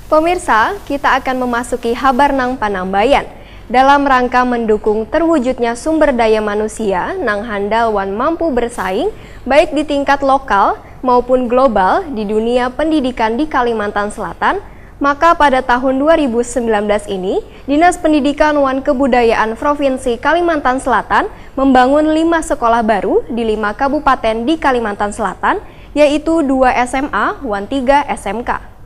Pemirsa, kita akan memasuki Habarnang Panambayan. Dalam rangka mendukung terwujudnya sumber daya manusia nang handal wan mampu bersaing baik di tingkat lokal maupun global di dunia pendidikan di Kalimantan Selatan, maka pada tahun 2019 ini, Dinas Pendidikan wan Kebudayaan Provinsi Kalimantan Selatan membangun 5 sekolah baru di 5 kabupaten di Kalimantan Selatan, yaitu 2 SMA wan 3 SMK.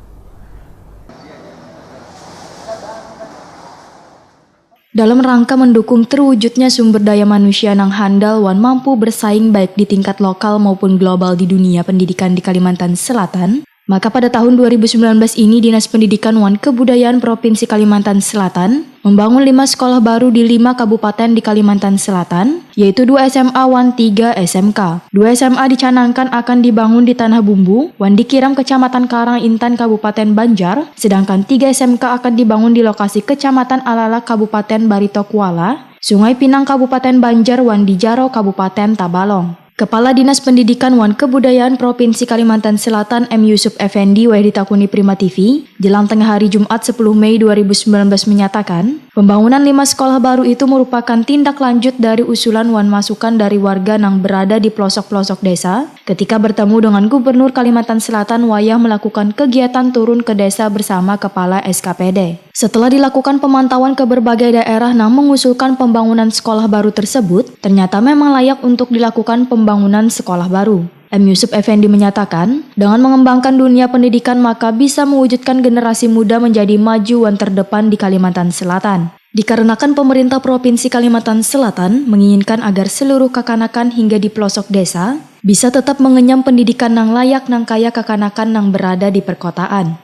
Dalam rangka mendukung terwujudnya sumber daya manusia nang handal wan mampu bersaing baik di tingkat lokal maupun global di dunia pendidikan di Kalimantan Selatan, maka pada tahun 2019 ini Dinas Pendidikan wan Kebudayaan Provinsi Kalimantan Selatan membangun 5 sekolah baru di 5 kabupaten di Kalimantan Selatan, yaitu 2 SMA wan 3 SMK. 2 SMA dicanangkan akan dibangun di Tanah Bumbu, wan Dikiram Kecamatan Karang Intan Kabupaten Banjar, sedangkan 3 SMK akan dibangun di lokasi Kecamatan Alala Kabupaten Barito Kuala, Sungai Pinang Kabupaten Banjar wan Dijaro Kabupaten Tabalong. Kepala Dinas Pendidikan wan Kebudayaan Provinsi Kalimantan Selatan M. Yusuf Effendi ditakuni Prima TV, jelang tengah hari Jumat 10 Mei 2019 menyatakan, pembangunan 5 sekolah baru itu merupakan tindak lanjut dari usulan wan masukan dari warga yang berada di pelosok-pelosok desa ketika bertemu dengan Gubernur Kalimantan Selatan Wayah melakukan kegiatan turun ke desa bersama Kepala SKPD. Setelah dilakukan pemantauan ke berbagai daerah yang mengusulkan pembangunan sekolah baru tersebut, ternyata memang layak untuk dilakukan pembangunan sekolah baru. M. Yusuf Effendi menyatakan, dengan mengembangkan dunia pendidikan maka bisa mewujudkan generasi muda menjadi maju dan terdepan di Kalimantan Selatan. Dikarenakan pemerintah Provinsi Kalimantan Selatan menginginkan agar seluruh kekanakan hingga di pelosok desa bisa tetap mengenyam pendidikan yang layak nang kaya kekanakan yang berada di perkotaan.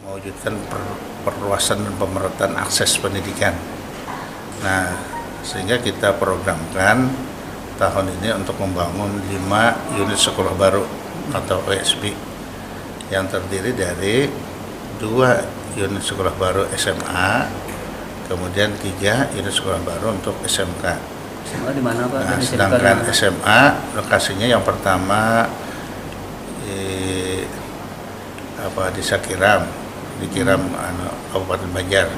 Mewujudkan perluasan dan pemerataan akses pendidikan. Nah, sehingga kita programkan tahun ini untuk membangun 5 unit sekolah baru atau OSB yang terdiri dari 2 unit sekolah baru SMA, kemudian 3 unit sekolah baru untuk SMK. SMA di mana Pak? Nah, sedangkan SMA lokasinya yang pertama di Sakiram, di Kiram Kabupaten Banjar.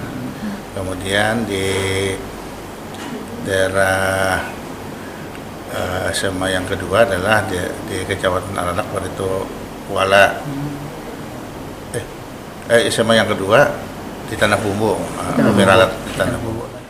Kemudian di daerah SMA yang kedua adalah di Kecamatan Alanak Barito Kuala. SMA yang kedua di Tanah Bumbu, di Tanah Bumbu.